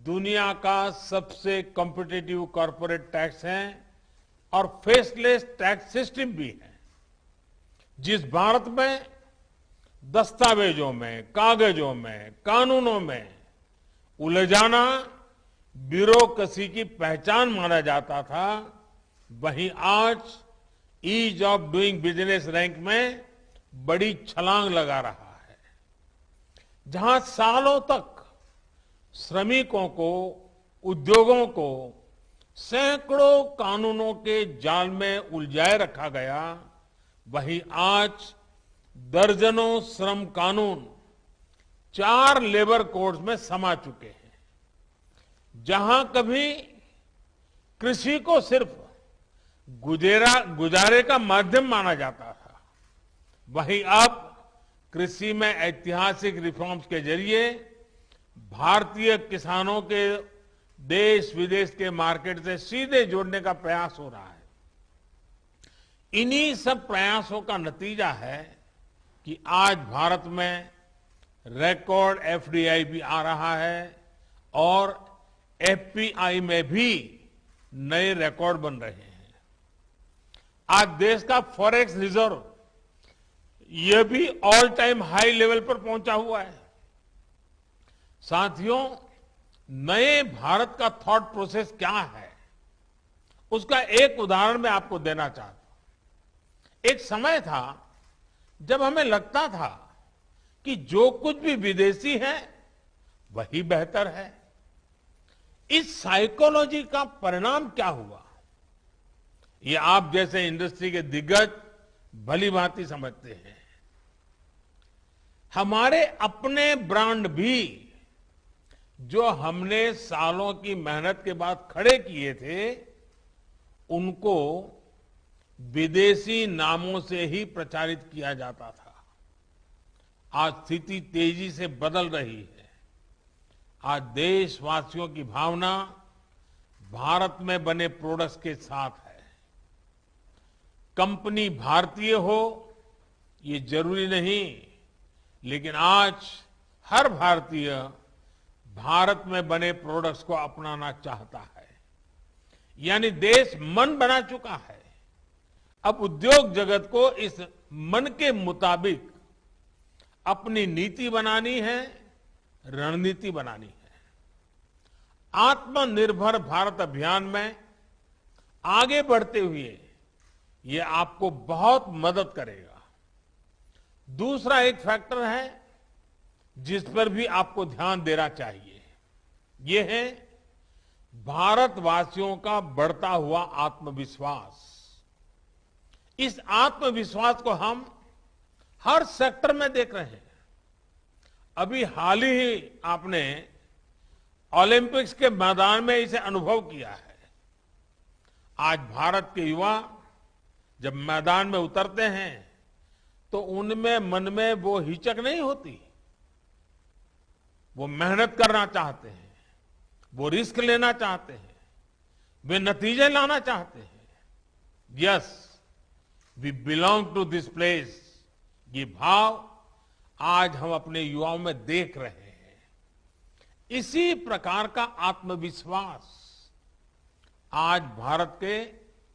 दुनिया का सबसे कॉम्पिटिटिव कॉरपोरेट टैक्स है और फेसलेस टैक्स सिस्टम भी है। जिस भारत में दस्तावेजों में, कागजों में, कानूनों में उलझाना ब्यूरोक्रेसी की पहचान माना जाता था, वहीं आज ease of doing business rank में बड़ी छलांग लगा रहा है। जहां सालों तक श्रमिकों को, उद्योगों को सैकड़ों कानूनों के जाल में उलझाए रखा गया, वहीं आज दर्जनों श्रम कानून 4 लेबर कोड्स में समा चुके हैं। जहां कभी कृषि को सिर्फ गुजारे का माध्यम माना जाता था, वहीं अब कृषि में ऐतिहासिक रिफॉर्म्स के जरिए भारतीय किसानों के देश विदेश के मार्केट से सीधे जोड़ने का प्रयास हो रहा है। इन्हीं सब प्रयासों का नतीजा है कि आज भारत में रिकॉर्ड एफडीआई भी आ रहा है और एफपीआई में भी नए रिकॉर्ड बन रहे हैं। आज देश का फॉरेक्स रिजर्व यह भी ऑल टाइम हाई लेवल पर पहुंचा हुआ है। साथियों, नए भारत का थॉट प्रोसेस क्या है, उसका एक उदाहरण मैं आपको देना चाहता हूं। एक समय था जब हमें लगता था कि जो कुछ भी विदेशी है वही बेहतर है। इस साइकोलॉजी का परिणाम क्या हुआ, ये आप जैसे इंडस्ट्री के दिग्गज भली भांति समझते हैं। हमारे अपने ब्रांड भी जो हमने सालों की मेहनत के बाद खड़े किए थे, उनको विदेशी नामों से ही प्रचारित किया जाता था। आज स्थिति तेजी से बदल रही है। आज देशवासियों की भावना भारत में बने प्रोडक्ट्स के साथ है। कंपनी भारतीय हो ये जरूरी नहीं, लेकिन आज हर भारतीय भारत में बने प्रोडक्ट्स को अपनाना चाहता है। यानी देश मन बना चुका है। अब उद्योग जगत को इस मन के मुताबिक अपनी नीति बनानी है, रणनीति बनानी है। आत्मनिर्भर भारत अभियान में आगे बढ़ते हुए ये आपको बहुत मदद करेगा। दूसरा एक फैक्टर है जिस पर भी आपको ध्यान देना चाहिए, ये है भारतवासियों का बढ़ता हुआ आत्मविश्वास। इस आत्मविश्वास को हम हर सेक्टर में देख रहे हैं। अभी हाल ही आपने ओलंपिक्स के मैदान में इसे अनुभव किया है। आज भारत के युवा जब मैदान में उतरते हैं तो उनमें मन में वो हिचक नहीं होती। वो मेहनत करना चाहते हैं, वो रिस्क लेना चाहते हैं, वे नतीजे लाना चाहते हैं। Yes, we belong to this place, ये भाव आज हम अपने युवाओं में देख रहे हैं। इसी प्रकार का आत्मविश्वास आज भारत के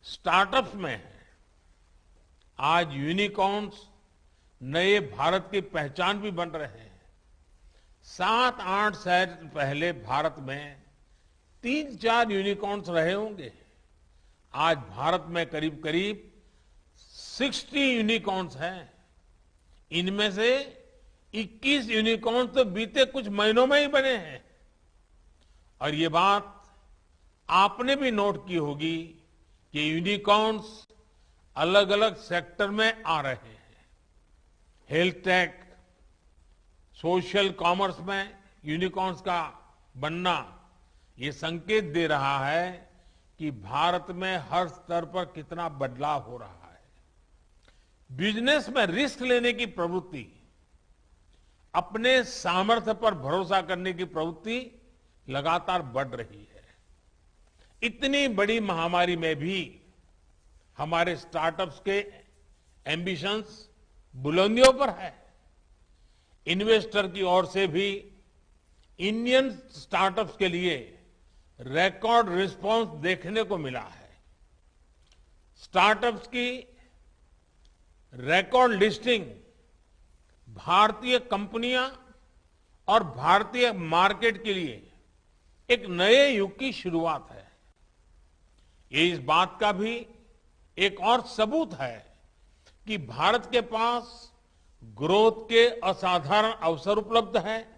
स्टार्टअप्स में है। आज यूनिकॉर्न्स नए भारत की पहचान भी बन रहे हैं। 7-8 साल पहले भारत में 3-4 यूनिकॉर्न्स रहे होंगे। आज भारत में करीब करीब 60 यूनिकॉर्न्स हैं। इनमें से 21 यूनिकॉर्न्स तो बीते कुछ महीनों में ही बने हैं। और ये बात आपने भी नोट की होगी कि यूनिकॉर्न्स अलग अलग सेक्टर में आ रहे हैं। हेल्थ टेक, सोशल कॉमर्स में यूनिकॉर्न्स का बनना ये संकेत दे रहा है कि भारत में हर स्तर पर कितना बदलाव हो रहा है। बिजनेस में रिस्क लेने की प्रवृत्ति, अपने सामर्थ्य पर भरोसा करने की प्रवृत्ति लगातार बढ़ रही है। इतनी बड़ी महामारी में भी हमारे स्टार्टअप्स के एम्बिशंस बुलंदियों पर है। इन्वेस्टर की ओर से भी इंडियन स्टार्टअप्स के लिए रिकॉर्ड रिस्पांस देखने को मिला है। स्टार्टअप्स की रिकॉर्ड लिस्टिंग भारतीय कंपनियां और भारतीय मार्केट के लिए एक नए युग की शुरुआत है। ये इस बात का भी एक और सबूत है कि भारत के पास ग्रोथ के असाधारण अवसर उपलब्ध है